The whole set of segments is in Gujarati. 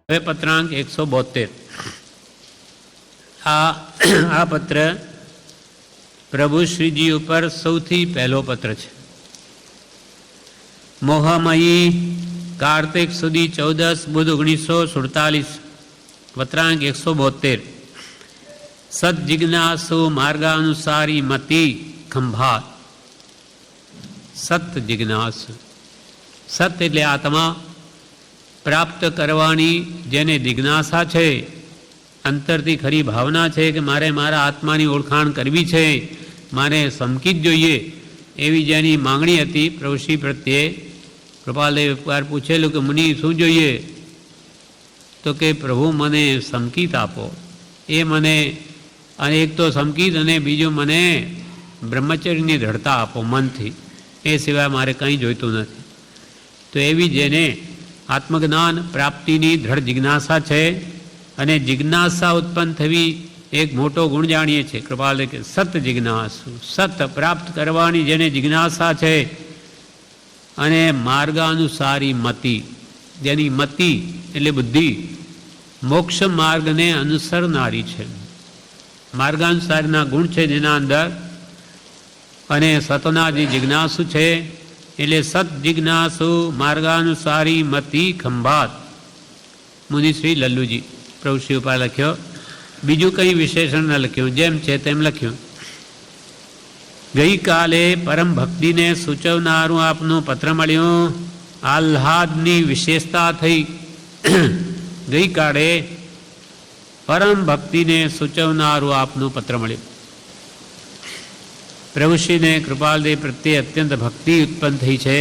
હવે પત્રાંક 172 આ પત્ર પ્રભુ શ્રીજી ઉપર સૌથી પહેલો પત્ર છે. મોહમયી કાર્તિક સુધી 14 બુધ 1947 પત્રાંક 172 સત જિજ્ઞાસુ માર્ગાનુસારી મતિ ખંભાત. સત જિજ્ઞાસુ, સત એટલે આત્મા પ્રાપ્ત કરવાની જેને જિજ્ઞાસા છે, અંતરથી ખરી ભાવના છે કે મારે મારા આત્માની ઓળખાણ કરવી છે, મારે સમકી જ જોઈએ, એવી જેની માંગણી હતી પ્રભુશ્રી પ્રત્યે કૃપાલદેવ એકવાર પૂછેલું કે મુનિ શું જોઈએ? તો કે પ્રભુ મને સમકીત આપો. એ મને અને એક તો સમકીત અને બીજું મને બ્રહ્મચર્યની દૃઢતા આપો મનથી, એ સિવાય મારે કંઈ જોઈતું નથી. તો એવી જેને આત્મજ્ઞાન પ્રાપ્તિની દ્રઢ જિજ્ઞાસા છે અને જિજ્ઞાસા ઉત્પન્ન થવી એક મોટો ગુણ જાણીએ છીએ કૃપાલ કે સત જિજ્ઞાસુ, સત પ્રાપ્ત કરવાની જેને જિજ્ઞાસા છે અને માર્ગાનુસારી મતિ, જેની મતિ એટલે બુદ્ધિ મોક્ષ માર્ગને અનુસરનારી છે. માર્ગાનુસારીના ગુણ છે જેના અંદર, અને સતના જે જિજ્ઞાસુ છે એટલે સત જિજ્ઞાસુ માર્ગાનુસારી મતિ ખંભાત. મુનિશ્રી લલ્લુજી પ્રભુશ્રી ઉપર લખ્યો, બીજું કંઈ વિશેષણ ન લખ્યું, જેમ છે તેમ લખ્યું. ગઈકાલે પરમ ભક્તિને સૂચવનારું આપનું પત્ર મળ્યું. આહ્લાદની વિશેષતા થઈ. ગઈકાલે પરમ ભક્તિને સૂચવનારું આપનું પત્ર મળ્યું. પ્રભુશ્રીને કૃપાલદેવ પ્રત્યે અત્યંત ભક્તિ ઉત્પન્ન થઈ છે,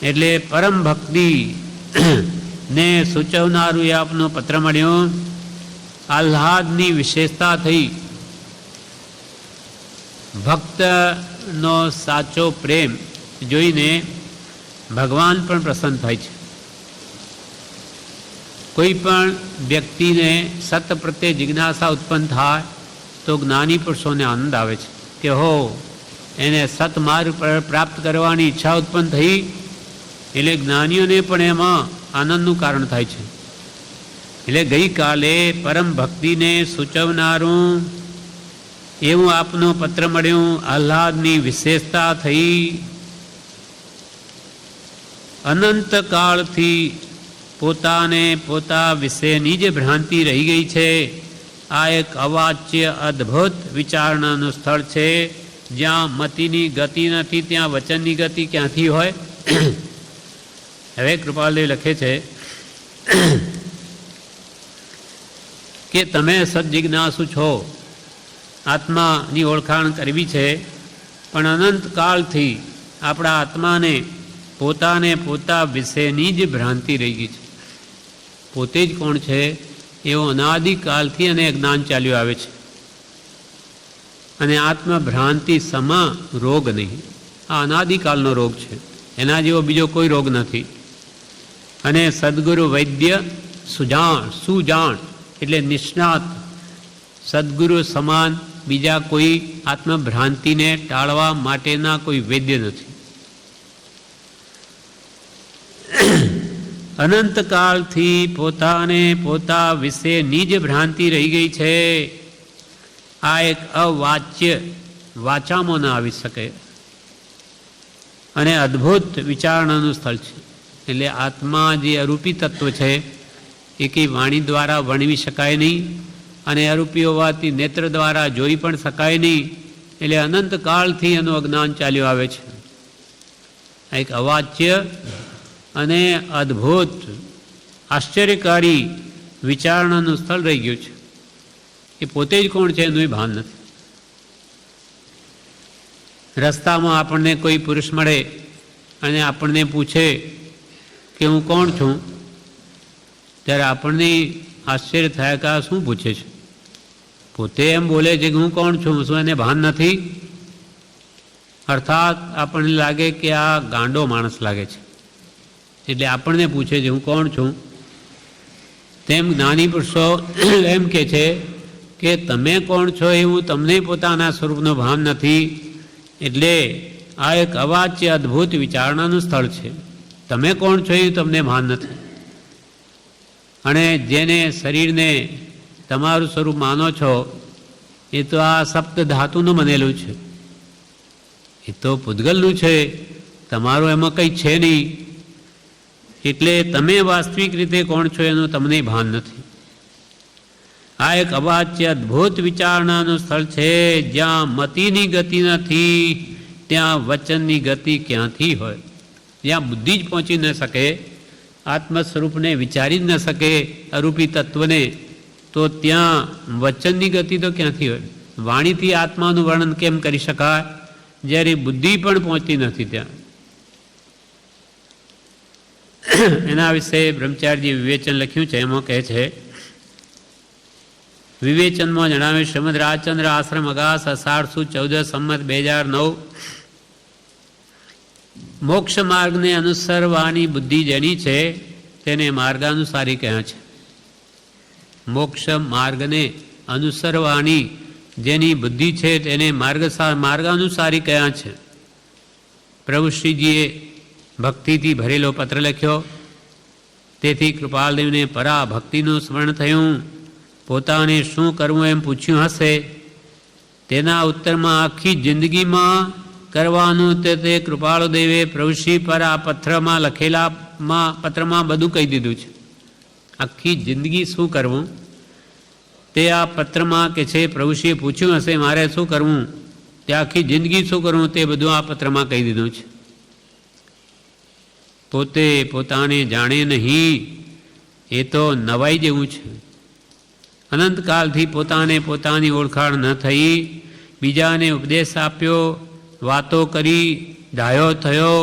એટલે પરમ ભક્તિ ને સૂચવનારું એ આપનો પત્ર મળ્યો. આહ્લાદની વિશેષતા થઈ. ભક્તનો સાચો પ્રેમ જોઈને ભગવાન પણ પ્રસન્ન થાય છે. કોઈ પણ વ્યક્તિને સત પ્રત્યે જિજ્ઞાસા ઉત્પન્ન થાય તો જ્ઞાની પુરુષોને આનંદ આવે છે કે હો, એને સતમાર્ગ પ્રાપ્ત કરવાની ઈચ્છા ઉત્પન્ન થઈ, એટલે જ્ઞાનીઓને પણ એમાં આનંદનું કારણ થાય છે. એટલે ગઈકાલે પરમ ભક્તિને સૂચવનારું એવું આપનો પત્ર મળ્યું. આહ્લાદની વિશેષતા થઈ. અનંતકાળથી પોતાને પોતા વિશેની જ ભ્રાંતિ રહી ગઈ છે. આ એક અવાચ્ય અદ્ભુત વિચારણાનું સ્થળ છે. જ્યાં મતિની ગતિ નથી ત્યાં વચનની ગતિ ક્યાંથી હોય? હવે કૃપાલદેવ લખે છે કે તમે સદજિજ્ઞાસુ છો, આત્માની ઓળખાણ કરવી છે, પણ અનંતકાળથી આપણા આત્માને પોતાને પોતા વિશેની જ ભ્રાંતિ રહી ગઈ છે. પોતે જ કોણ છે એવો અનાદિકાલથી અને જ્ઞાન ચાલ્યું આવે છે. અને આત્મભ્રાંતિ સમા રોગ નહીં, આ અનાદિકાલનો રોગ છે, એના જેવો બીજો કોઈ રોગ નથી. અને સદગુરુ વૈદ્ય સુજાણ એટલે નિષ્ણાત, સદગુરુ સમાન બીજા કોઈ આત્મભ્રાંતિને ટાળવા માટેના કોઈ વૈદ્ય નથી. અનંતકાળથી પોતાને પોતા વિશેની જ ભ્રાંતિ રહી ગઈ છે. આ એક અવાચ્ય, વાચામાં ન આવી શકે અને અદ્ભુત વિચારણાનું સ્થળ છે. એટલે આત્મા જે અરૂપી તત્વ છે એ કંઈ વાણી દ્વારા વર્ણવી શકાય નહીં, અને અરૂપી હોવાથી નેત્ર દ્વારા જોઈ પણ શકાય નહીં. એટલે અનંતકાળથી એનું અજ્ઞાન ચાલ્યું આવે છે. એક અવાચ્ય અને અદ્ભુત આશ્ચર્યકારી વિચારણાનું સ્થળ રહી ગયું છે. એ પોતે જ કોણ છે એનું ભાન નથી. રસ્તામાં આપણને કોઈ પુરુષ મળે અને આપણને પૂછે કે હું કોણ છું, ત્યારે આપણને આશ્ચર્ય થાય કે આ શું પૂછે છે. પોતે એમ બોલે છે કે હું કોણ છું, શું એને ભાન નથી? અર્થાત આપણને લાગે કે આ ગાંડો માણસ લાગે છે, એટલે આપણને પૂછે છે હું કોણ છું. તેમ જ્ઞાની પુરુષો એમ કે છે કે તમે કોણ છો એવું તમને પોતાના સ્વરૂપનું ભાન નથી. એટલે આ એક અવાચ્ય અદ્ભુત વિચારણાનું સ્થળ છે. તમે કોણ છો એ તમને ભાન નથી. અને જેને શરીરને તમારું સ્વરૂપ માનો છો એ તો આ સપ્ત ધાતુનું બનેલું છે, એ તો પૂતગલનું છે, તમારું એમાં કંઈ છે નહીં. એટલે તમે વાસ્તવિક રીતે કોણ છો એનું તમને ભાન નથી. આ એક અવાચ્ય અદ્ભુત વિચારણાનું સ્થળ છે. જ્યાં મતિની ગતિ નથી ત્યાં વચનની ગતિ ક્યાંથી હોય? જ્યાં બુદ્ધિ જ પહોંચી ન શકે, આત્મ સ્વરૂપને વિચારી જ ન શકે, અરૂપી તત્વને, તો ત્યાં વચનની ગતિ તો ક્યાંથી હોય? વાણીથી આત્માનું વર્ણન કેમ કરી શકાય જ્યારે બુદ્ધિ પણ પહોંચતી નથી ત્યાં? એના વિશે બ્રહ્મચારીજી વિવેચન લખ્યું છે. એમાં કહે છે, વિવેચનમાં જણાવ્યું, શ્રીમદ રાજચંદ્ર આશ્રમ અગાસ 1814 સંમત 2009. મોક્ષ માર્ગને અનુસરવાની બુદ્ધિ જેની છે તેને માર્ગાનુસારી કહ્યા છે. મોક્ષ માર્ગને અનુસરવાની જેની બુદ્ધિ છે તેને માર્ગાનુસારી કહ્યા છે. પ્રભુશ્રીજીએ ભક્તિથી ભરેલો પત્ર લખ્યો. તેથી કૃપાલદેવને પરા ભક્તિનું સ્મરણ થયું. પોતાને શું કરવું એમ પૂછ્યું હશે. તેના ઉત્તરમાં આખી જિંદગીમાં કરવાનું તે કૃપાળુદેવે પ્રભુશ્રી પર આ પત્રમાં પત્રમાં બધું કહી દીધું છે. આખી જિંદગી શું કરવું તે આ પત્રમાં કે છે પ્રભુશ્રીએ પૂછ્યું હશે મારે શું કરવું, તે આખી જિંદગી શું કરવું તે બધું આ પત્રમાં કહી દીધું છે. પોતે પોતાને જાણે નહીં એ તો નવાઈ જેવું છે. અનંતકાલથી પોતાને પોતાની ઓળખાણ ન થઈ, બીજાને ઉપદેશ આપ્યો, વાતો કરી, ડાયો થયો,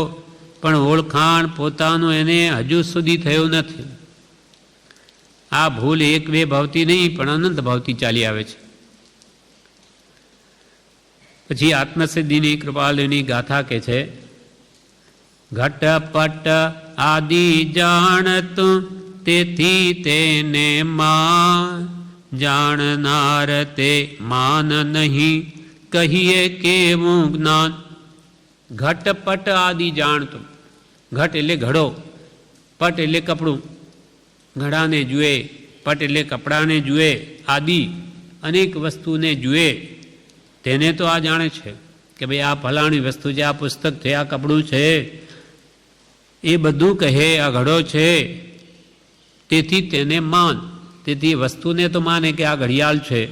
પણ ઓળખાણ પોતાનું એને હજુ સુધી થયું નથી. આ ભૂલ એક બે ભાવતી નહીં પણ અનંત ભાવતી ચાલી આવે છે. પછી આત્મસિદ્ધિની કૃપાલની ગાથા કે છે, ઘટપટ આદિ જાણતું તેથી તેને માન, જાણનાર તે માન નહીં કહીએ કેવું જ્ઞાન. ઘટપટ આદિ જાણતું. ઘટ એટલે ઘડો, પટ એટલે કપડું. ઘડાને જુએ, પટ એટલે કપડાને જુએ, આદિ અનેક વસ્તુને જુએ, તેને તો આ જાણે છે કે ભાઈ આ ફલાણી વસ્તુ છે, આ પુસ્તક છે, આ કપડું છે, એ બધું કહે આ ઘડો છે. તેથી તેને માન. તેથી વસ્તુને તો માને કે આ ઘડિયાળ છે,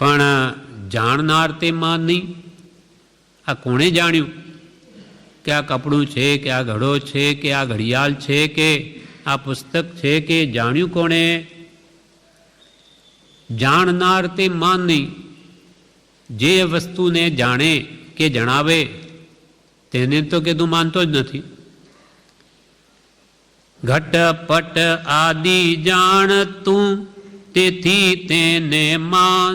પણ જાણનાર તે માન નહીં. આ કોણે જાણ્યું કે આ કપડું છે, કે આ ઘડો છે, કે આ ઘડિયાળ છે, કે આ પુસ્તક છે, કે જાણ્યું કોણે? જાણનાર તે માન નહીં. જે વસ્તુને જાણે કે જણાવે તેને તો કે તું માનતો જ નથી. ઘટપટ આદિ જાણતું તેથી તેને માન,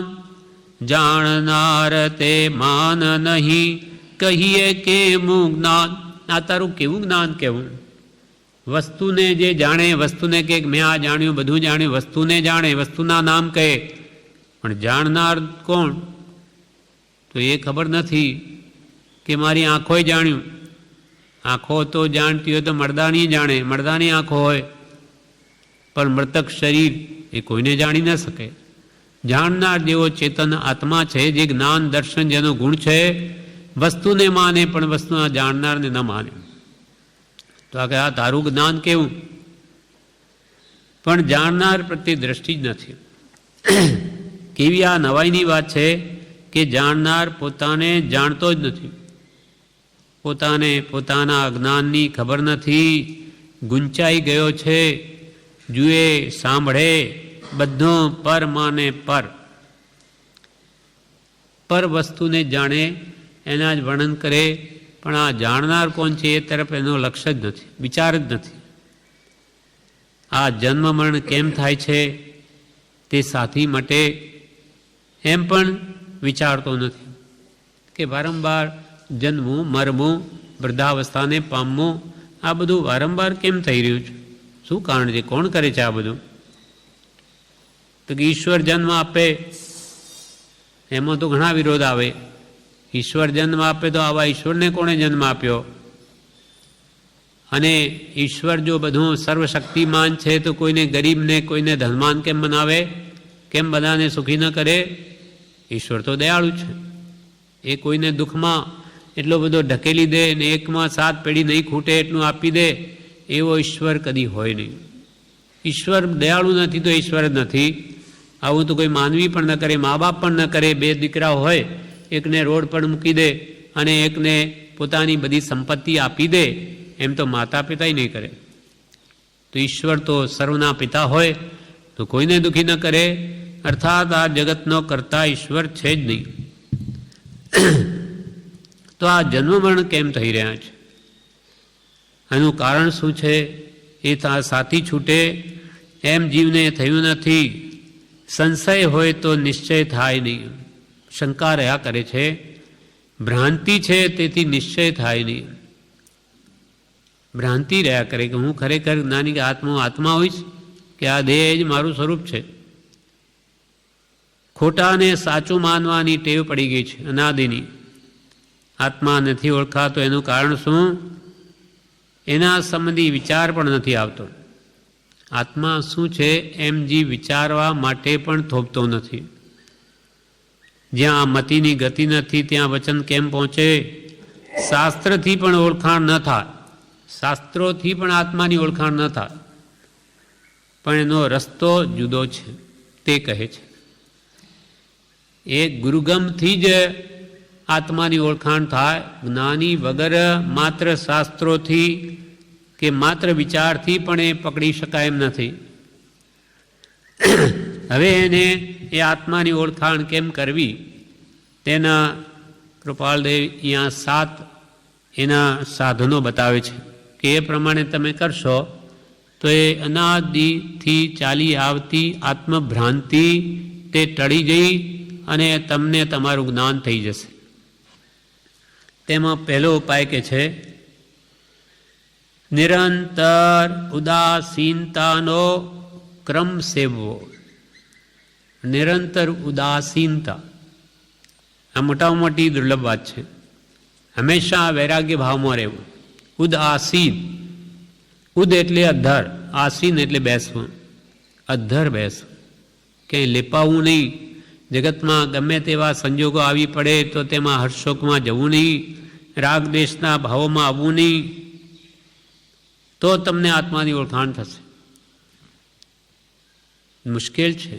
જાણનાર તે માન નહીં કહીએ કેવું જ્ઞાન. આ તારું કેવું જ્ઞાન કહેવું? વસ્તુને જે જાણે, વસ્તુને કે મેં આ જાણ્યું, બધું જાણ્યું, વસ્તુને જાણે, વસ્તુના નામ કહે, પણ જાણનાર કોણ? તો એ ખબર નથી કે મારી આંખોએ જાણ્યું. આંખો તો જાણતી હોય તો મરદાની જાણે, મરદાની આંખો હોય, પણ મૃતક શરીર એ કોઈને જાણી ન શકે. જાણનાર જેવો ચેતન આત્મા છે, જે જ્ઞાન દર્શન જેનો ગુણ છે, વસ્તુને માને પણ વસ્તુના જાણનારને ન માને. તો આ તારું જ્ઞાન કેવું? પણ જાણનાર પ્રત્યે દ્રષ્ટિ જ નથી. કેવી આ નવાઈની વાત છે કે જાણનાર પોતાને જાણતો જ નથી. પોતાને પોતાના અજ્ઞાનની ખબર નથી, ગુંચાઈ ગયો છે. જુએ, સાંભળે, બધું પર માને પર. પર વસ્તુને જાણે, એના જ વર્ણન કરે, પણ આ જાણનાર કોણ છે એ તરફ એનો લક્ષ્ય જ નથી, વિચાર જ નથી. આ જન્મ મરણ કેમ થાય છે તે સાથી માટે એમ પણ વિચારતો નથી કે વારંવાર જન્મવું, મરવું, વૃદ્ધાવસ્થાને પામવું, આ બધું વારંવાર કેમ થઈ રહ્યું છે? શું કારણ છે? કોણ કરે છે આ બધું? તો કે ઈશ્વર જન્મ આપે એમાં તો ઘણા વિરોધ આવે. ઈશ્વર જન્મ આપે તો આવા ઈશ્વરને કોણે જન્મ આપ્યો? અને ઈશ્વર જો બધું સર્વશક્તિમાન છે તો કોઈને ગરીબને કોઈને ધનવાન કેમ બનાવે, કેમ બધાને સુખી ન કરે? ઈશ્વર તો દયાળુ છે. એ કોઈને દુઃખમાં એટલો બધો ઢકેલી દે ને એકમાં 7 પેઢી નહીં ખૂટે એટલું આપી દે, એવો ઈશ્વર કદી હોય નહીં. ઈશ્વર દયાળુ નથી તો ઈશ્વર જ નથી. આવું તો કોઈ માનવી પણ ન કરે, મા બાપ પણ ન કરે. 2 દીકરા હોય, એકને રોડ પર મૂકી દે અને એકને પોતાની બધી સંપત્તિ આપી દે, એમ તો માતા પિતાય નહીં કરે. તો ઈશ્વર તો સર્વના પિતા હોય તો કોઈને દુઃખી ન કરે. અર્થાત આ જગતનો કરતા ઈશ્વર છે જ નહીં. તો આ જન્મ મરણ કેમ થઈ રહ્યા છે? આનું કારણ શું છે? એ સાથી છૂટે એમ જીવને થયું નથી. સંશય હોય તો નિશ્ચય થાય નહીં. શંકા રહ્યા કરે છે. ભ્રાંતિ છે તેથી નિશ્ચય થાય નહીં. ભ્રાંતિ રહ્યા કરે કે હું ખરેખર જ્ઞાની કે આત્મા હોઈશ, કે આ દેહ જ મારું સ્વરૂપ છે. ખોટાને સાચું માનવાની ટેવ પડી ગઈ છે અનાદિની. આત્મા નથી ઓળખાતો એનું કારણ શું? એના સંબંધી વિચાર પણ નથી આવતો. આત્મા શું છે એમ જીવ વિચારવા માટે પણ થોભતો નથી. જ્યાં મતિની ગતિ નથી ત્યાં વચન કેમ પહોંચે? શાસ્ત્રથી પણ ઓળખાણ ન થાય, શાસ્ત્રોથી પણ આત્માની ઓળખાણ ન થાય, પણ એનો રસ્તો જુદો છે તે કહે છે. એ ગુરુગમથી જ આત્માની ઓળખાણ થાય. જ્ઞાની વગર માત્ર શાસ્ત્રોથી કે માત્ર વિચારથી પણ એ પકડી શકાય એમ નથી. હવે એને એ આત્માની ઓળખાણ કેમ કરવી તેના કૃપાલદેવ અહીંયા 7 એના સાધનો બતાવે છે કે એ પ્રમાણે તમે કરશો તો એ અનાદિથી ચાલી આવતી આત્મભ્રાંતિ તે ટળી જઈ અને તમને તમારું જ્ઞાન થઈ જશે. તેમાં પહેલો ઉપાય કે છે નિરંતર ઉદાસીનતાનો ક્રમ સેવવો. નિરંતર ઉદાસીનતા આ મોટામાં મોટી દુર્લભ વાત છે. હંમેશા વૈરાગ્ય ભાવમાં રહેવું. ઉદાસીન, ઉદ એટલે અધ્ધર, આસીન એટલે બેસવું. અધ્ધર બેસવું, ક્યાંય લેપાવું નહીં. જગતમાં ગમે તેવા સંજોગો આવી પડે તો તેમાં હર્ષોકમાં જવું નહીં, રાગ દેશના ભાવોમાં આવવું નહીં. તો તમને આત્માની ઓળખાણ થશે. મુશ્કેલ છે.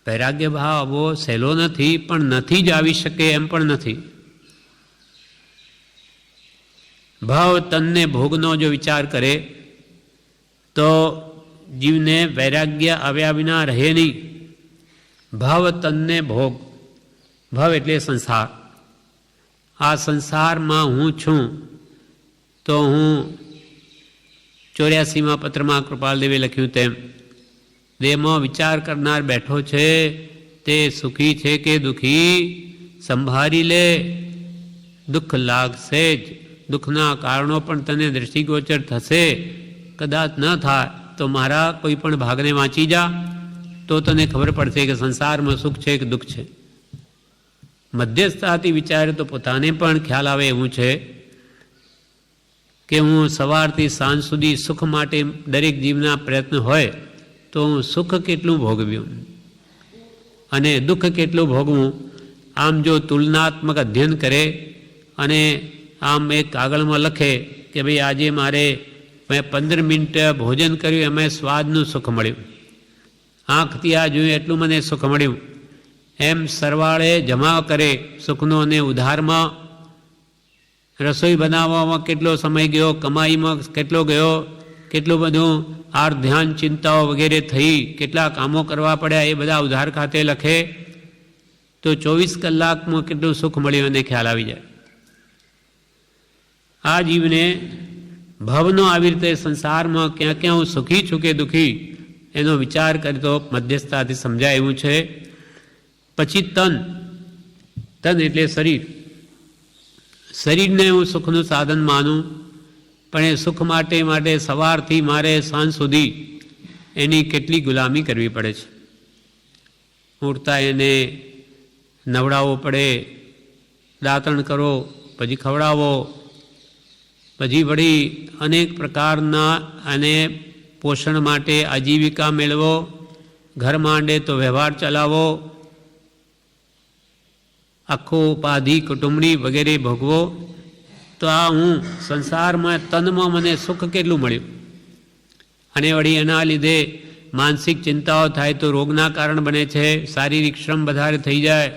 વૈરાગ્ય ભાવ આવવો સહેલો નથી, પણ નથી જ આવી શકે એમ પણ નથી. ભાવ તનને ભોગનો જો વિચાર કરે તો જીવને વૈરાગ્ય આવ્યા વિના રહે નહીં. ભાવ તનને ભોગ, ભાવ એટલે સંસાર. આ સંસારમાં હું છું તો હું 84માં પત્રમાં કૃપાલદેવે લખ્યું તેમ દેહમાં વિચાર કરનાર બેઠો છે તે સુખી છે કે દુઃખી સંભાળી લે. દુઃખ લાગશે જ. દુઃખના કારણો પણ તને દૃષ્ટિગોચર થશે. કદાચ ન થાય તો મારા કોઈ પણ ભાગને વાંચી જા તો તને ખબર પડશે કે સંસારમાં સુખ છે કે દુઃખ છે. મધ્યસ્થાથી વિચારે તો પોતાને પણ ખ્યાલ આવે એવું છે કે હું સવારથી સાંજ સુધી સુખ માટે દરેક જીવના પ્રયત્ન હોય તો હું સુખ કેટલું ભોગવ્યું અને દુઃખ કેટલું ભોગવું. આમ જો તુલનાત્મક અધ્યયન કરે અને આમ એક કાગળમાં લખે કે ભાઈ આજે મારે મેં 15 મિનિટ ભોજન કર્યું એમાં સ્વાદનું સુખ મળ્યું, આંખથી આ જોયું એટલું મને સુખ મળ્યું, એમ સરવાળે જમા કરે સુખનો. અને ઉધારમાં રસોઈ બનાવવામાં કેટલો સમય ગયો, કમાઈમાં કેટલો ગયો, કેટલું બધું આર ધ્યાન ચિંતાઓ વગેરે થઈ, કેટલા કામો કરવા પડ્યા એ બધા ઉધાર ખાતે લખે તો 24 કલાકમાં કેટલું સુખ મળ્યું એને ખ્યાલ આવી જાય. આ જીવને ભવનો આવી રીતે સંસારમાં ક્યાં ક્યાં હું સુખી છું કે દુઃખી એનો વિચાર કરે તો મધ્યસ્થતાથી સમજાય એવું છે. પછી તન એટલે શરીર. શરીરને હું સુખનું સાધન માનું, પણ એ સુખ માટે સવારથી મારે સાંજ સુધી એની કેટલી ગુલામી કરવી પડે છે. ઉઠતા એને નવડાવવો પડે, દાંતણ કરો પછી ખવડાવો, પછી વળી અનેક પ્રકારના અને પોષણ માટે આજીવિકા મેળવો, ઘર માંડે તો વ્યવહાર ચલાવો, આખો ઉપાધિ કુટુંબની વગેરે ભોગવો. તો આ હું સંસારમાં તનમાં મને સુખ કેટલું મળ્યું. અને વળી એના લીધે માનસિક ચિંતાઓ થાય તો રોગના કારણ બને છે, શારીરિક શ્રમ વધારે થઈ જાય,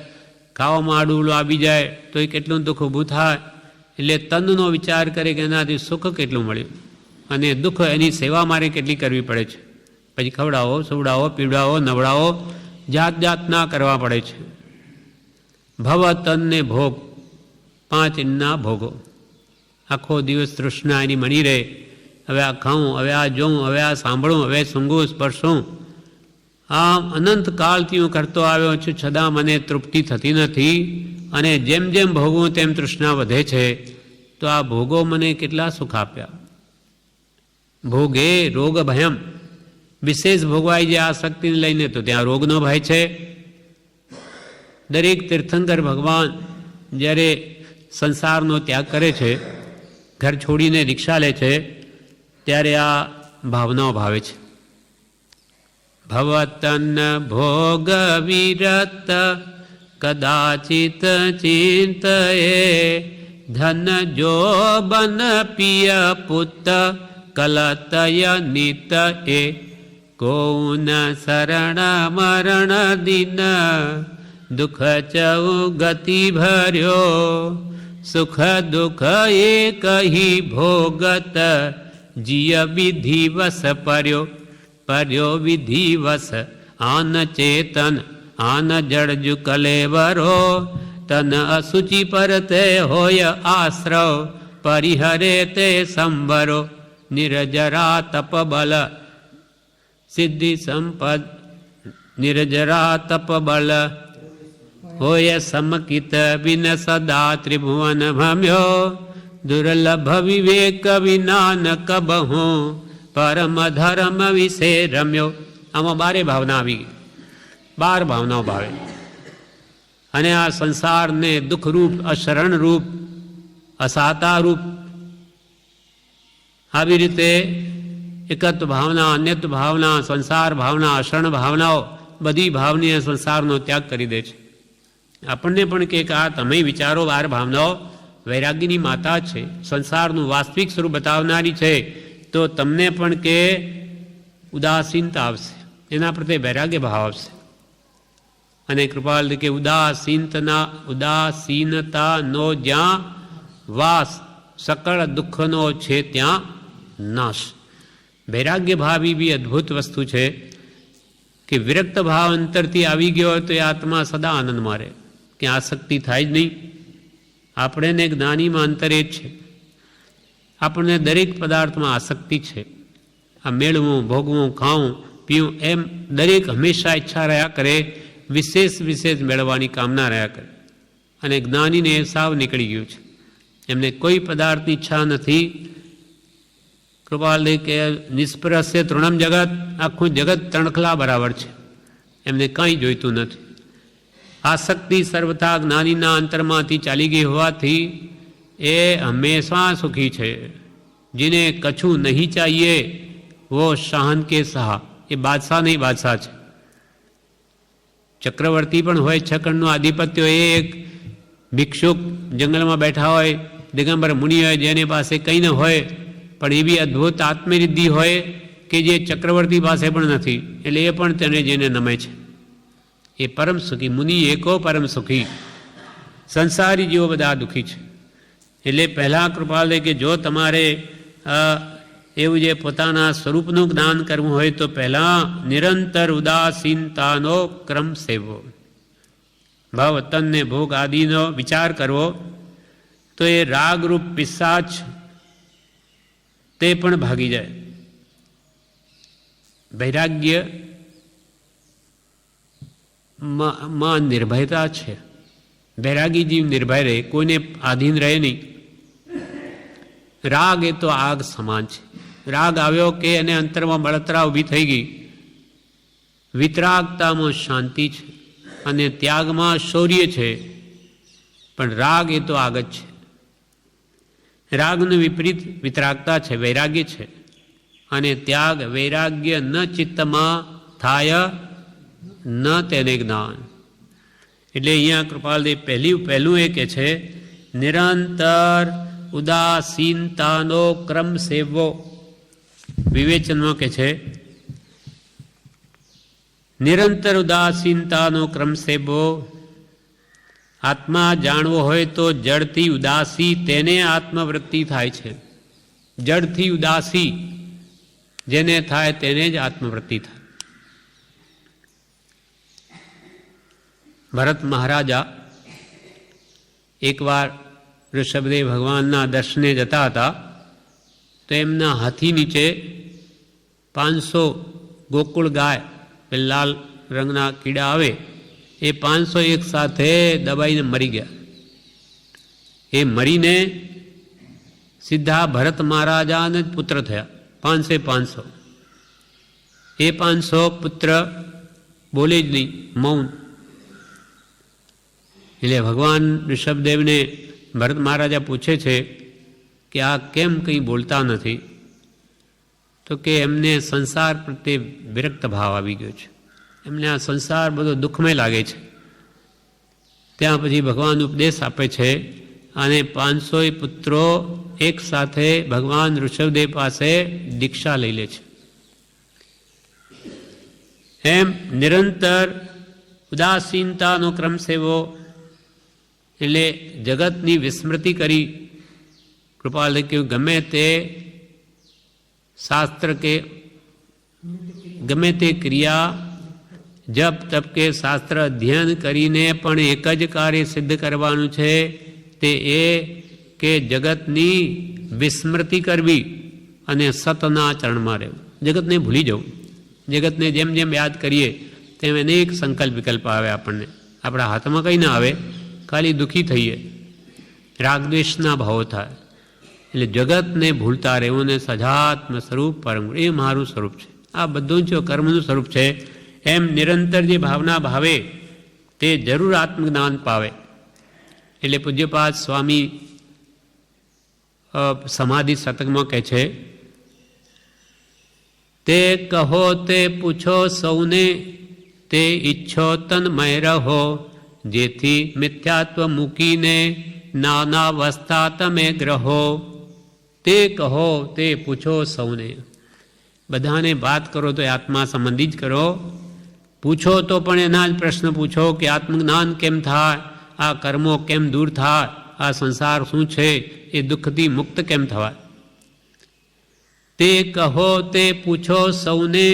ખાવામાં આડું આવી જાય તો એ કેટલું દુઃખ ઊભું થાય. એટલે તનનો વિચાર કરે કે એનાથી સુખ કેટલું મળ્યું અને દુઃખ એની સેવા મારે કેટલી કરવી પડે છે. પછી ખવડાવો, સુવડાવો, પીવડાવો, નવડાવો, જાત જાતના કરવા પડે છે. ભવ તનને ભોગ, 5 ઇન્ના ભોગો. આખો દિવસ તૃષ્ણા એની મળી રહે. હવે આ ખાઉં, હવે આ જોઉં, હવે આ સાંભળું, હવે સૂંઘું, સ્પર્શું. આમ અનંત કાળથી હું કરતો આવ્યો છું, છતાં મને તૃપ્તિ થતી નથી. અને જેમ જેમ ભોગવું તેમ તૃષ્ણા વધે છે. તો આ ભોગો મને કેટલા સુખ આપ્યા. ભોગે રોગ ભયમ, વિશેષ ભોગવાઈ જે આસક્તિને લઈને તો ત્યાં રોગનો ભય છે. દરેક તીર્થંકર ભગવાન જ્યારે સંસારનો ત્યાગ કરે છે, ઘર છોડીને દીક્ષા લે છે, ત્યારે આ ભાવનાઓ ભાવે છે. ભવતન ભોગ વિરત કદાચિત ચિંતયે, ધન જોબન પિય પુત કલતય નિતયે, કૌન શરણ મરણ દિન દુઃખ ચૌ ગતિ ભર્યો, સુખ દુઃખ એક હિ ભોગત જીય વિધિવસ પર્યો. પર્યો વિધિવસ આન ચેતન આન જડજુ કલેવરો, તન અસુચિ પરતે હોય આશ્રવ, પરિહરે તે સંવરો. નિરજરા તપ બલ સિદ્ધિ સંપદ, નિરજરા તપ બલ હોય સમકિત બિન સદા ત્રિભુવન ભમ્યો, દુર્લભ વિવેક વિના ન કબહું, પરમ ધર્મ વિશે રમ્યો. આમાં 12 ભાવના આવી ગઈ. 12 ભાવનાઓ ભાવે. અને આ સંસારને દુઃખરૂપ, અશરણરૂપ, અસાતારૂપ આવી રીતે એકત્વ ભાવના, અન્યત્વ ભાવના, સંસાર ભાવના, અશરણ ભાવનાઓ, બધી ભાવનીય સંસારનો ત્યાગ કરી દે છે. આપણને પણ કે આ તમે વિચારો 12 ભાવનાઓ વૈરાગ્યની માતા છે, સંસારનું વાસ્તવિક સ્વરૂપ બતાવનારી છે. તો તમને પણ કે ઉદાસીનતા આવશે, એના પ્રત્યે વૈરાગ્ય ભાવ આવશે. અને કૃપાલ કે ઉદાસીનતાનો જ્યાં વાસ, સકળ દુઃખનો છે ત્યાં નાશ. વૈરાગ્ય ભાવ એવી અદ્ભુત વસ્તુ છે કે વિરક્ત ભાવ અંતરથી આવી ગયો હોય તો એ આત્મા સદા આનંદમાં રહે, કે આસક્તિ થાય જ નહીં. આપણે જ્ઞાનીમાં અંતરે જ છે. આપણને દરેક પદાર્થમાં આસક્તિ છે. આ મેળવું, ભોગવું, ખાવું, પીવું, એમ દરેક હંમેશા ઈચ્છા રહ્યા કરે, વિશેષ વિશેષ મેળવવાની કામના રહ્યા કરે. અને જ્ઞાનીને એ સાવ નીકળી ગયું છે. એમને કોઈ પદાર્થની ઈચ્છા નથી. કૃપાલ કે નિષ્પ્રસ્ય તૃણમ જગત, આખું જગત તણખલા બરાબર છે, એમને કંઈ જોઈતું નથી. આસક્તિ સર્વથા જ્ઞાનીના અંતરમાંથી ચાલી ગઈ હોવાથી એ હંમેશા સુખી છે. जिन्हें कछु नहीं चाहिए वो शाहन के सहा, એ બાદશાહ નહીં બાદશાહ છે. ચક્રવર્તી પણ હોય, 6 ખંડનું આધિપત્ય હોય, એ એક ભિક્ષુક જંગલમાં બેઠા હોય, દિગંબર મુનિ હોય, જેની પાસે કંઈ ન હોય પણ એવી અદ્ભુત આત્મરિદ્ધિ હોય કે જે ચક્રવર્તી પાસે પણ નથી, એટલે એ પણ તેને જેને નમે છે એ પરમ સુખી. મુનિ એકો પરમ સુખી. સંસારી જીવો બધા દુઃખી છે. એટલે પહેલાં કૃપાલ કે જો તમારે એવું જે પોતાના સ્વરૂપનું જ્ઞાન કરવું હોય તો પહેલાં નિરંતર ઉદાસીનતાનો ક્રમ સેવવો, ભાવ તનને ભોગ આદિનો વિચાર કરવો. તો એ રાગરૂપ પિશાચ તે પણ ભાગી જાય. વૈરાગ્ય માં નિર્ભયતા છે. વૈરાગી જીવ નિર્ભય રહે, કોઈને આધીન રહે નહીં. રાગ એ તો આગ સમાન છે. રાગ આવ્યો કે એને અંતરમાં બળતરા ઊભી થઈ ગઈ. વિતરાગતામાં શાંતિ છે અને ત્યાગમાં શૌર્ય છે. પણ રાગ એ તો આગ જ છે. રાગનું વિપરીત વિતરાગતા છે, વૈરાગ્ય છે. અને ત્યાગ વૈરાગ્ય ન ચિત્તમાં થાય ન તેને જ્ઞાન. એટલે અહીંયા કૃપાલદેવ પહેલું એ કે છે નિરંતર ઉદાસીનતાનો ક્રમ સેવવો. વિવેચનમાં કે છે નિરંતર ઉદાસીનતાનો ક્રમ સેવવો. આત્મા જાણવો હોય તો જડથી ઉદાસી તેને આત્મવૃત્તિ થાય છે. જડથી ઉદાસી જેને થાય તેને જ આત્મવૃત્તિ થાય. ભરત મહારાજા એકવાર ઋષભદેવ ભગવાનના દર્શને જતા હતા તો એમના હાથી નીચે 500 ગોકુળ ગાય, લાલ રંગના કીડા આવે, એ 500 એક સાથે દબાઈને મરી ગયા. એ મરીને સીધા ભરત મહારાજાને જ પુત્ર થયા. 500 એ 500 પુત્ર બોલે જ નહીં, મૌન. એટલે ભગવાન ઋષભદેવને ભરત મહારાજા પૂછે છે કે આ કેમ કંઈ બોલતા નથી? તો કે એમને સંસાર પ્રત્યે વિરક્ત ભાવ આવી ગયો છે. એમને આ સંસાર બધો દુઃખમય લાગે છે. ત્યાં પછી ભગવાન ઉપદેશ આપે છે અને 500 પુત્રો એક સાથે ભગવાન ઋષભદેવ પાસે દીક્ષા લઈ લે છે. એમ નિરંતર ઉદાસીનતાનો ક્રમ સેવો એટલે જગતની વિસ્મૃતિ કરી. કૃપાલ કહ્યું ગમે તે શાસ્ત્ર કે ગમે તે ક્રિયા જપ તપ કે શાસ્ત્ર અધ્યયન કરીને પણ એક જ કાર્ય સિદ્ધ કરવાનું છે, તે એ કે જગતની વિસ્મૃતિ કરવી અને સતના ચરણમાં રહેવું. જગતને ભૂલી જવું. જગતને જેમ જેમ યાદ કરીએ તેમ અનેક સંકલ્પ વિકલ્પ આવે. આપણને આપણા હાથમાં કંઈ ના આવે, ખાલી દુઃખી થઈએ, રાગદ્વેષના ભાવો થાય. એટલે જગતને ભૂલતા રહેવું ને સજાત્મ સ્વરૂપ પરમ, એ મારું સ્વરૂપ છે. આ બધું જ કર્મનું સ્વરૂપ છે. એમ નિરંતર જે ભાવના ભાવે તે જરૂર આત્મજ્ઞાન પાવે. એટલે પૂજ્યપાદ સ્વામી સમાધિ શતકમાં કહે છે તે કહો તે પૂછો સૌને, તે ઈચ્છો તન્મય રહો, જેથી મિથ્યાત્વ મૂકીને નાનાવસ્થા તમે ગ્રહો. તે કહો તે પૂછો સૌને. બધાને વાત કરો તો આત્મા સંબંધી જ કરો. પૂછો તો પણ એના જ પ્રશ્ન પૂછો કે આત્મજ્ઞાન કેમ થાય, આ કર્મો કેમ દૂર થાય, આ સંસાર શું છે, એ દુઃખથી મુક્ત કેમ થવાય. તે કહો તે પૂછો સૌને,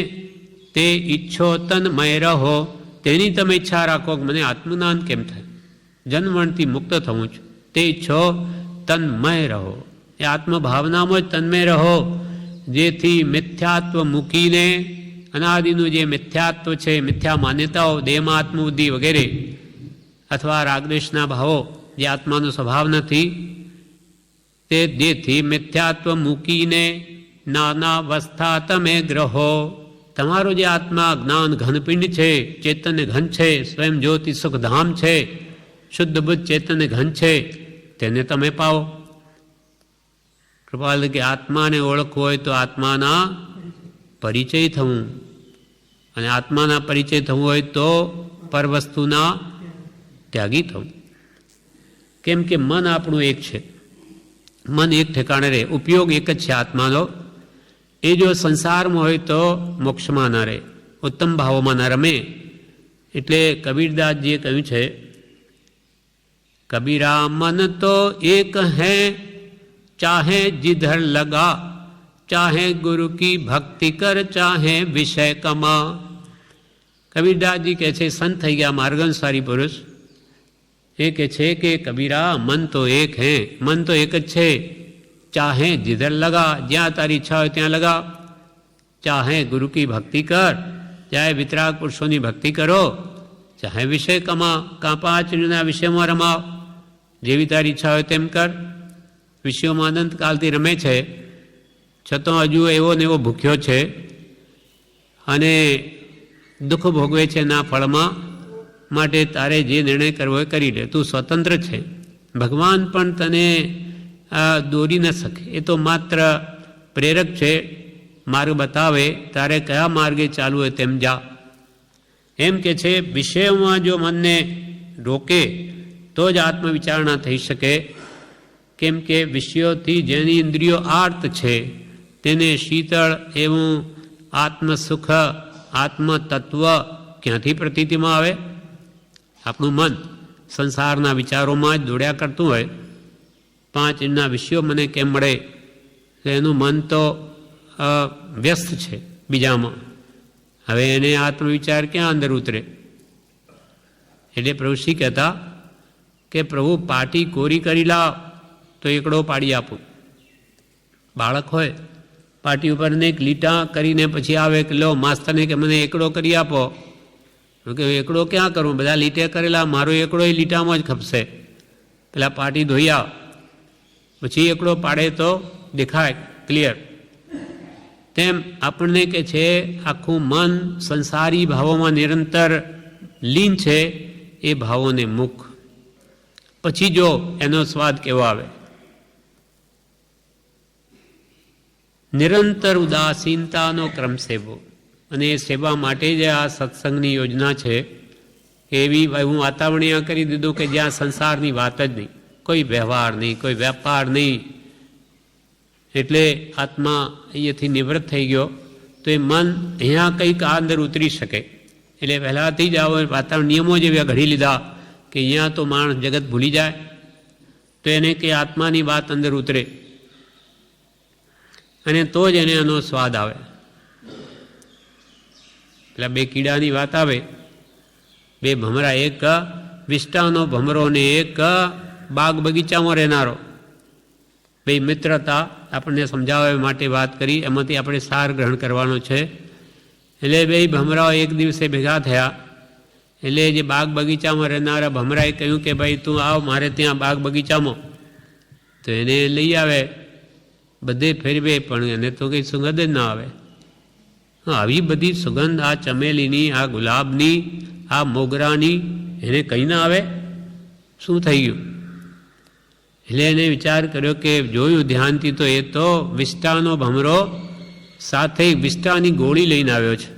તે ઈચ્છો તન્મય રહો. તેની તમે ઈચ્છા રાખો કે મને આત્મજ્ઞાન કેમ થાય, જન્મથી મુક્ત થવું છું. તે ઈચ્છો તન્મય રહો. એ આત્મભાવનામાં જ તન્મય રહો, જેથી મિથ્યાત્વ મૂકીને અનાદિનું જે મિથ્યાત્વ છે, મિથ્યા માન્યતાઓ, દેહમાં આત્મબુદ્ધિ વગેરે અથવા રાગદ્વેષના ભાવો જે આત્માનો સ્વભાવ નથી, તે જેથી મિથ્યાત્વ મૂકીને નાનાવસ્થા તમે ગ્રહો. તમારો જે આત્મા જ્ઞાન ઘનપિંડ છે, ચેતન્ય ઘન છે, સ્વયં જ્યોતિ સુખધામ છે, શુદ્ધ બુદ્ધ ચેતન્ય ઘન છે, તેને તમે પાવો. કૃપાલ કે આત્માને ઓળખવો હોય તો આત્માના પરિચય થવું, અને આત્માના પરિચય થવું હોય તો પરવસ્તુના ત્યાગી થવું. કેમ કે મન આપણું એક છે. મન એક ઠેકાણે રહે, ઉપયોગ એક જ છે આત્માનો. એ જો સંસારમાં હોય તો મોક્ષમાં ના રહે, ઉત્તમ ભાવોમાં ના રમે. એટલે કબીરદાસજીએ કહ્યું છે કબીરા મન તો એક હૈ, ચાહે जिधर लगा, चाहे गुरु की भक्ति कर, चाहे विषय कमा. કબીરદાસજી કહે છે, સંત થઈ ગયા માર્ગઅનુસારી પુરુષ, એ કહે છે કે કબીરા મન તો એક હે, મન તો એક જ છે. ચાહે जिधर लगा, જ્યાં તારી ઈચ્છા હોય ત્યાં લગા. ચાહે ગુરુ કી ભક્તિ કર, ચાહે વિતરાગ પુરુષોની ભક્તિ કરો. ચાહે વિષય કમા, કાં પાંચના વિષયમાં રમાવ. જેવી તારી ઈચ્છા હોય તેમ કર. વિષયોમાં અનંતકાલથી રમે છે, છતાં હજુ એવો ને એવો ભૂખ્યો છે અને દુઃખ ભોગવે છે ના ફળમાં. માટે તારે જે નિર્ણય કરવો એ કરી લે, તું સ્વતંત્ર છે. ભગવાન પણ તને દોરી ન શકે. એ તો માત્ર પ્રેરક છે, માર્ગ બતાવે, તારે કયા માર્ગે ચાલવું હોય તેમ જા. એમ કે છે વિષયોમાં જો મનને રોકે તો જ આત્મવિચારણા થઈ શકે. કેમ કે વિષયોથી જેની ઇન્દ્રિયો આર્ત છે તેને શીતળ એવું આત્મસુખ, આત્મતત્વ ક્યાંથી પ્રતીતિમાં આવે? આપણું મન સંસારના વિચારોમાં જ દોડ્યા કરતું હોય. 5 ઇંચના વિષયો મને કેમ મળે? એનું મન તો વ્યસ્ત છે બીજામાં. હવે એને આત્મવિચાર ક્યાં અંદર ઉતરે? એટલે પ્રભુશ્રી કહેતા કે પ્રભુ પાટી કોરી કરી લાવ તો એકડો પાડી આપું. બાળક હોય પાટી ઉપર એક લીટા કરીને પછી આવે કે લો માસ્તરને કે મને એકડો કરી આપો. કે એકડો ક્યાં કરું? બધા લીટે કરેલા, મારો એકડો એ લીટામાં જ ખપશે. પેલા પાટી ધોઈ આવ, પછી એકડો પાડે તો દેખાય ક્લિયર. તેમ આપણને કે છે આખું મન સંસારી ભાવોમાં નિરંતર લીન છે, એ ભાવોને મૂક. પછી જો એનો સ્વાદ કેવો આવે. નિરંતર ઉદાસીનતાનો ક્રમ સેવો, અને એ સેવા માટે જ આ સત્સંગની યોજના છે. એવી હું વાતાવરણીય કરી દીધું કે જ્યાં સંસારની વાત જ નહીં, કોઈ વ્યવહાર નહીં, કોઈ વેપાર નહીં. એટલે આત્મા અહીંયાથી નિવૃત્ત થઈ ગયો તો એ મન અહીંયા કંઈક આ અંદર ઉતરી શકે. એટલે પહેલાંથી જ આવો વાતાવરણ નિયમો જ એવા ઘડી લીધા કે અહીંયા તો માણસ જગત ભૂલી જાય, તો એને કે આત્માની વાત અંદર ઉતરે, અને તો જ એને એનો સ્વાદ આવે. પેલા 2 કીડાની વાત આવે, 2 ભમરા, એક વિષ્ટાનો ભમરો ને એક બાગ બગીચામાં રહેનારો. 2 મિત્રતા આપણને સમજાવવા માટે વાત કરી, એમાંથી આપણે સાર ગ્રહણ કરવાનો છે. એટલે 2 ભમરાઓ એક દિવસે ભેગા થયા. એટલે જે બાગ બગીચામાં રહેનારા ભમરાએ કહ્યું કે ભાઈ તું આવ મારે ત્યાં બાગ બગીચામાં. તો એને લઈ આવે, બધે ફેરવે, પણ એને તો કંઈ સુગંધ જ ના આવે. આવી બધી સુગંધ આ ચમેલીની, આ ગુલાબની, આ મોગરાની, એને કંઈ ના આવે? શું થઈ ગયું? એટલે એને વિચાર કર્યો કે જોયું ધ્યાનથી તો એ તો વિષ્ટાનો ભમરો સાથે વિષ્ટાની ગોળી લઈને આવ્યો છે.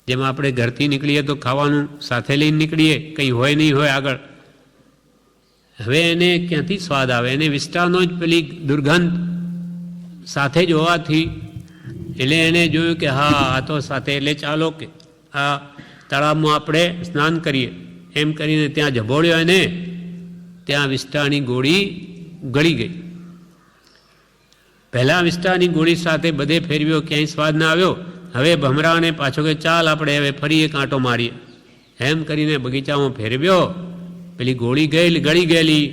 જેમ આપણે ઘરથી નીકળીએ તો ખાવાનું સાથે લઈને નીકળીએ, કંઈ હોય નહીં હોય આગળ. હવે એને ક્યાંથી સ્વાદ આવે? એને વિષ્ટાનો જ પેલી દુર્ગંધ સાથે જ હોવાથી એટલે એને જોયું કે હા આ તો સાથે, એટલે ચાલો કે આ તળાવમાં આપણે સ્નાન કરીએ. એમ કરીને ત્યાં ઝબોળ્યો એને, ત્યાં વિષ્ટાની ગોળી ગળી ગઈ. પહેલાં વિષ્ટાની ગોળી સાથે બધે ફેરવ્યો, ક્યાંય સ્વાદ ના આવ્યો. હવે ભમરાને પાછો કે ચાલ આપણે હવે ફરી એક આંટો મારીએ. એમ કરીને બગીચામાં ફેરવ્યો, પેલી ગોળી ગળી ગયેલી,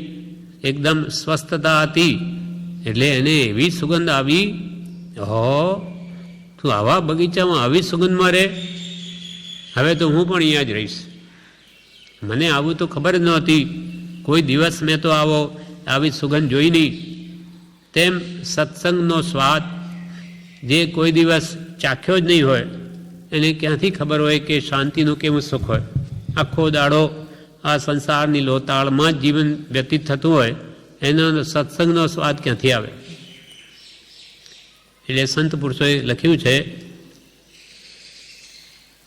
એકદમ સ્વસ્થતા હતી. એટલે એને એવી સુગંધ આવી, હો તું આવા બગીચામાં આવી સુગંધમાં રહે, હવે તો હું પણ અહીંયા જ રહીશ. મને આવું તો ખબર જ નહોતી, કોઈ દિવસ મેં તો આવી સુગંધ જોઈ નહીં. તેમ સત્સંગનો સ્વાદ જે કોઈ દિવસ ચાખ્યો જ નહીં હોય એને ક્યાંથી ખબર હોય કે શાંતિનું કેવું સુખ હોય? આખો દાડો આ સંસારની લોતાળમાં જ જીવન વ્યતીત થતું હોય, એનો સત્સંગનો સ્વાદ ક્યાંથી આવે? એટલે સંત પુરુષોએ લખ્યું છે,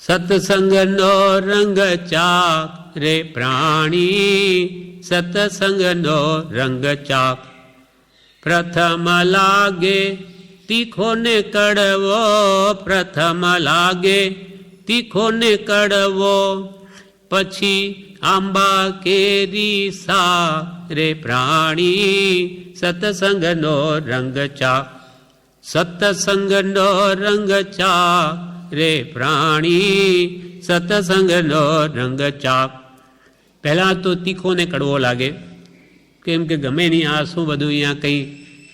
સત્સંગનો રંગ ચાક રે પ્રાણી, સત્સંગનો રંગ ચાક. પ્રથમ લાગે તીખો ને કડવો, પ્રથમ લાગે તીખો ને કડવો, પછી આંબા કેરી સા રે પ્રાણી, સત્સંગનો રંગ ચાક. સત્સંગનો રંગ ચાક રે પ્રાણી, સત્સંગનો રંગ ચાક. પહેલાં તો તીખો ને કડવો લાગે, કેમ કે ગમે નહીં આ શું બધું અહીંયા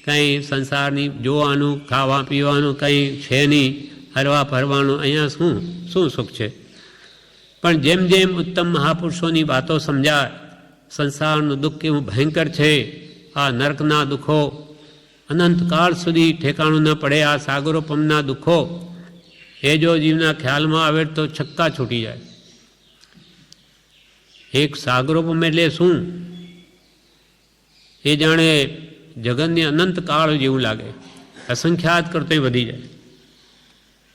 કંઈ સંસારની જોવાનું, ખાવા પીવાનું કંઈ છે નહીં, હરવા ફરવાનું, અહીંયા શું સુખ છે? પણ જેમ જેમ ઉત્તમ મહાપુરુષોની વાતો સમજાય, સંસારનું દુઃખ કેવું ભયંકર છે, આ નરકના દુઃખો અનંતકાળ સુધી ઠેકાણું ન પડે, આ સાગરોપમના દુઃખો, એ જો જીવના ખ્યાલમાં આવે તો છક્કા છૂટી જાય. એક સાગરોપમ એટલે શું? એ જાણે જગનને અનંત કાળ જેવું લાગે, અસંખ્યાત કરતોય વધી જાય,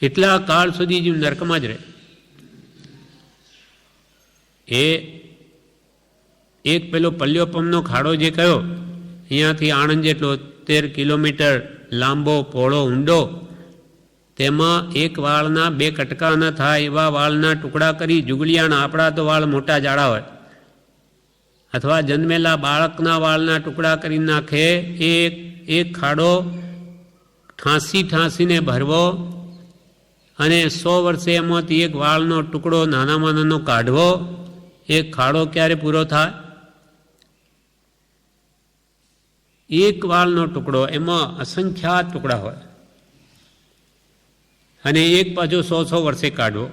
એટલા કાળ સુધી જીવ નરકમાં જ રહે. એ એક પેલો પલ્યોપમનો ખાડો જે કયો, અહીંયાથી આણંદ જેટલો 13 કિલોમીટર લાંબો, પહોળો, ઊંડો, તેમાં એક વાળના 2 કટકા ન થાય એવા વાળના ટુકડા કરી જુગલિયાના, આપણા તો વાળ મોટા જાડા હોય, અથવા જન્મેલા બાળકના વાળના ટુકડા કરી નાખે. એક ખાડો ઠાંસીને ભરવો અને 100 વર્ષે એમાંથી એક વાળનો ટુકડો નાનામાં નાનો કાઢવો. એક ખાડો ક્યારે પૂરો થાય? એક વાળનો ટુકડો, એમાં અસંખ્યાત ટુકડા હોય, અને એક પાછો 100 વર્ષે કાઢવો.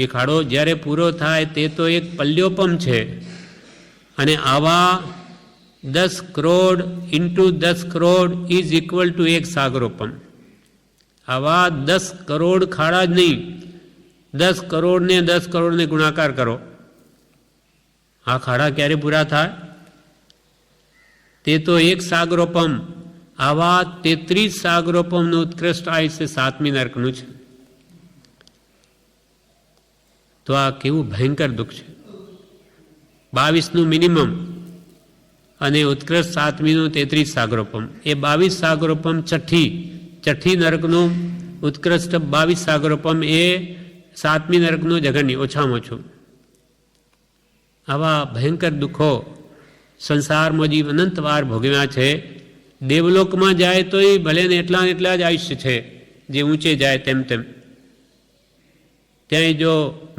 એ ખાડો જ્યારે પૂરો થાય તે તો એક પલ્યોપમ છે. અને આવા 10 crore into 10 crore is equal to એક સાગરોપમ. આવા 10 કરોડ ખાડા જ નહીં, 10 કરોડને 10 કરોડને ગુણાકાર કરો. આ ખાડા ક્યારે પૂરા થાય? તે તો એક સાગરોપમ. આવા 33 સાગરોપમનું ઉત્કૃષ્ટ આયુષ્ય 7મી નરકનું છે. તો આ કેવું ભયંકર દુઃખ છે. 22નું મિનિમમ અને ઉત્કૃષ્ટ 7મીનું 33 સાગરોપમ. એ 22 સાગરોપમ છઠ્ઠી નરકનું ઉત્કૃષ્ટ 22 સાગરોપમ એ 7મી નરકનું જઘન્ય, ઓછામાં ઓછું. આવા ભયંકર દુઃખો સંસારમાં જીવ અનંત વાર ભોગવ્યા છે. દેવલોકમાં જાય તો એ ભલે ને એટલા જ આયુષ્ય છે, જે ઊંચે જાય તેમ. ત્યાં જો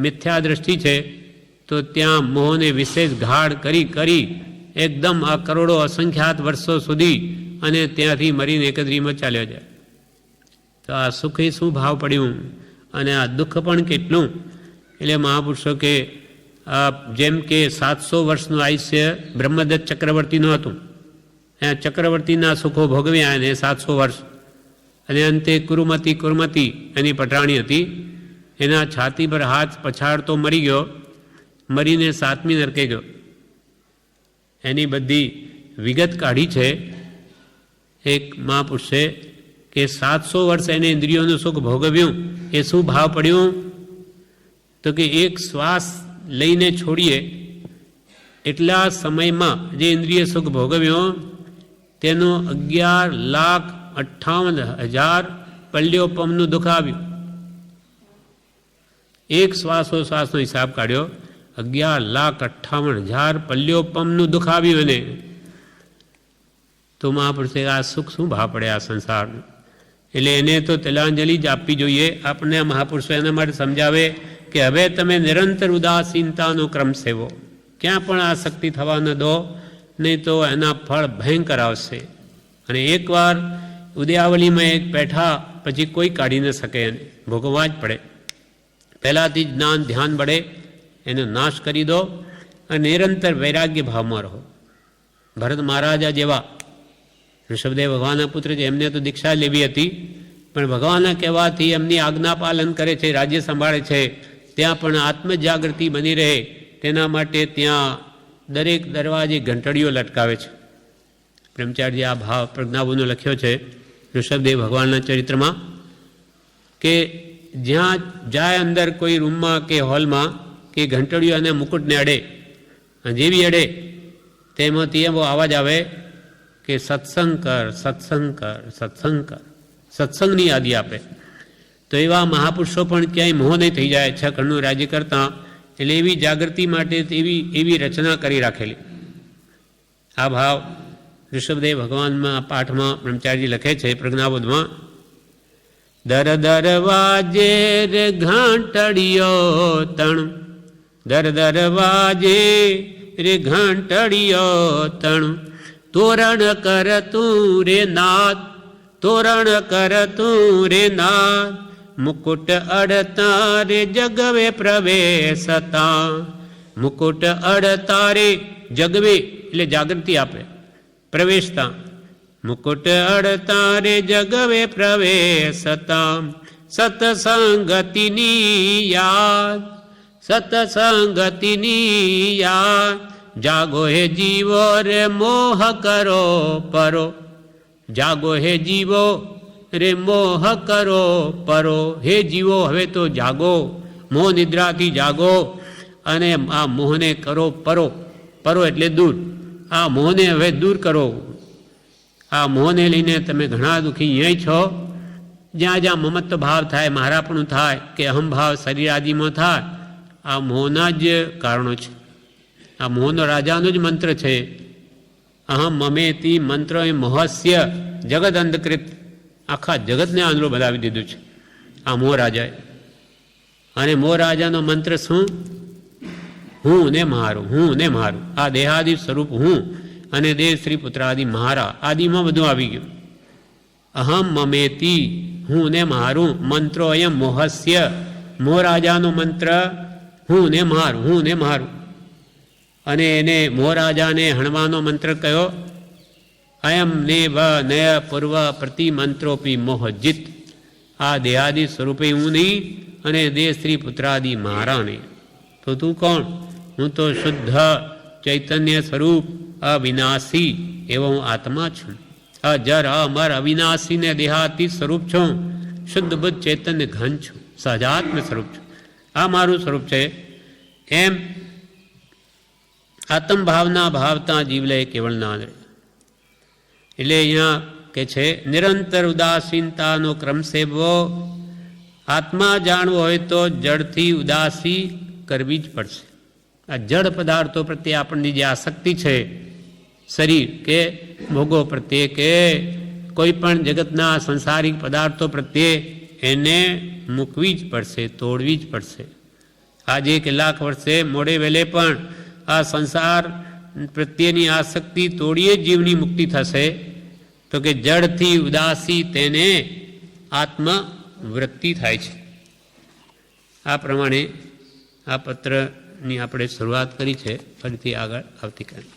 મિથ્યા દ્રષ્ટિ છે તો ત્યાં મોહને વિશેષ ગાઢ કરી એકદમ આ કરોડો અસંખ્યાત વર્ષો સુધી, અને ત્યાંથી મરીને એકત્રીમાં ચાલ્યો જાય. તો આ સુખ એ શું ભાવ પડ્યું, અને આ દુઃખ પણ કેટલું. એટલે મહાપુરુષો કે જેમ કે 700 વર્ષનું આયુષ્ય બ્રહ્મદત્ત ચક્રવર્તીનું હતું, ચક્રવર્તીના સુખો ભોગવ્યા એને 700 વર્ષ, અને અંતે કુરુમતી એની પટરાણી હતી, એના છાતી પર હાથ પછાડતો મરી ગયો, મરીને 7મી નરકે ગયો. એની બધી વિગત કાઢી છે એક મહાપુરુષે કે 700 વર્ષ એને ઇન્દ્રિયોનું સુખ ભોગવ્યું. એ શું ભાવ પડ્યું? તો કે એક શ્વાસ લઈને છોડીએ એટલા સમયમાં જે ઇન્દ્રિય સુખ ભોગવ્યો તેનું 11,58,000 પલ્યોપમનું દુઃખ આવ્યું. એક શ્વાસોશ્વાસનો હિસાબ કાઢ્યો, 11,58,000 પલ્યોપમનું દુઃખ આવ્યું એને. તો મહાપુરુષે આ સુખ શું ભાવ પડે આ સંસારનું. એટલે એને તો તિલાંજલિ જ આપવી જોઈએ. આપણને મહાપુરુષો એના માટે સમજાવે કે હવે તમે નિરંતર ઉદાસીનતાનો ક્રમ સેવો, ક્યાં પણ આસક્તિ થવા ન દો, નહીં તો એના ફળ ભયંકર આવશે. અને એકવાર ઉદયાવલીમાં એક બેઠા પછી કોઈ કાઢી ન શકે, એને ભોગવવા જ પડે. પહેલાંથી જ જ્ઞાન ધ્યાન બળે એનો નાશ કરી દો અને નિરંતર વૈરાગ્ય ભાવમાં રહો. ભરત મહારાજા જેવા ઋષભદેવ ભગવાનના પુત્ર છે, એમને તો દીક્ષા લેવી હતી, પણ ભગવાનના કહેવાથી એમની આજ્ઞા પાલન કરે છે, રાજ્ય સંભાળે છે. ત્યાં પણ આત્મજાગૃતિ બની રહે તેના માટે ત્યાં દરેક દરવાજે ઘંટડીઓ લટકાવે છે. બ્રહ્મચારી આ ભાવ પ્રજ્ઞાબોધનો લખ્યો છે ઋષભદેવ ભગવાનના ચરિત્રમાં, કે જ્યાં જાય અંદર કોઈ રૂમમાં કે હોલમાં કે ઘંટડીઓ અને મુકુટને અડે, જેવી અડે તેમાંથી એવો અવાજ આવે કે સત્સંગ કર, સત્સંગ કર, સત્સંગ કર, સત્સંગની યાદી આપે. તો એવા મહાપુરુષો પણ ક્યાંય મોહ નહીં થઈ જાય 6 કળનું રાજ્ય કરતાં. એટલે એવી જાગૃતિ માટે એવી રચના કરી રાખેલી. આ ભાવ ઋષભદેવ ભગવાનમાં પાઠમાં બ્રહ્મચારીજી લખે છે પ્રજ્ઞાબોધમાં, દર દર વાજે રે ઘંટડીયો તણ, દર દર વાજે રે ઘંટડીયો તણ, તોરણ કર તું રે નાદ, તોરણ કર તું રે નાદ, મુકુટ અડતા રે જગવે પ્રવેશતા, મુકુટ અડતા રે જગવે એટલે જાગૃતિ આપે, પ્રવેશતા, મુકુટ અડતા રે જગવે પ્રવેશતા, સત્સંગતિની યાદ, સત્સંગતિની યાદ, જાગો હે જીવો રે મોહ કરો પરો, જાગો હે જીવો રે મોહ કરો પરો. હે જીવો હવે તો જાગો, મોહ નિદ્રાથી જાગો અને આ મોહને કરો પરો. પરો એટલે દૂર. આ મોહને હવે દૂર કરો. આ મોહને લઈને તમે ઘણા દુઃખી અહીંયા છો. જ્યાં જ્યાં મમત્વ ભાવ થાય, મારાપણું થાય કે અહમભાવ શરીર આદિમાં થાય, આ મોહના જ કારણો છે. આ મોહનો રાજાનો જ મંત્ર છે. અહમ મમેતી મંત્ર એ મોહસ્ય જગત અંધકૃત. આખા જગતને આંધળો બનાવી દીધું છે આ મોહ રાજાએ. અને મોહ રાજાનો મંત્ર શું? હું ને મારું, હું ને મારું. આ દેહાદિ સ્વરૂપ હું અને દેહ શ્રી પુત્રાદિ મારા, આદિમાં બધું આવી ગયું. અહમ મમેતી, હું ને મારું. મંત્રો અયમ મોહસ્ય, મોહ રાજાનો મંત્ર હું ને મારું, હું ને મારું. અને એને મોહ રાજાને હણવાનો મંત્ર કયો? અયમ ને વ નય પૂર્વ પ્રતિ મંત્રોપી મોહજિત. આ દેહાદિ સ્વરૂપે હું નહીં અને દેહ સ્ત્રી પુત્રાદિ મારા નહીં. તો તું કોણ? હું તો શુદ્ધ ચૈતન્ય સ્વરૂપ અવિનાશી એવો હું આત્મા છું. અજર અમર અવિનાશી ને દેહાતી સ્વરૂપ છું. શુદ્ધ બુદ્ધ ચૈતન્ય ઘન છું, સહજાત્મ સ્વરૂપ છું. આ મારું સ્વરૂપ છે. એમ આત્મ ભાવના ભાવતા જીવલે કેવળ ના રહે. એટલે અહીંયા કે છે નિરંતર ઉદાસીનતાનો ક્રમ સેવવો. આત્મા જાણવો હોય તો જડથી ઉદાસી કરવી જ પડશે. આ જડ પદાર્થો પ્રત્યે આપણની જે આસક્તિ છે, શરીર કે ભોગો પ્રત્યે કે કોઈ પણ જગતના સંસારિક પદાર્થો પ્રત્યે, એને મૂકવી જ પડશે, તોડવી જ પડશે. આજે કેટલાક વર્ષે મોડે વહેલે પણ આ સંસાર પ્રત્યેની આસક્તિ તોડીએ જ જીવની મુક્તિ થશે. તો કે જડથી ઉદાસી તેને આત્મવૃત્તિ થાય છે. આ પ્રમાણે આ પત્રની આપણે શરૂઆત કરી છે. ફરીથી આગળ આવતીકાલે.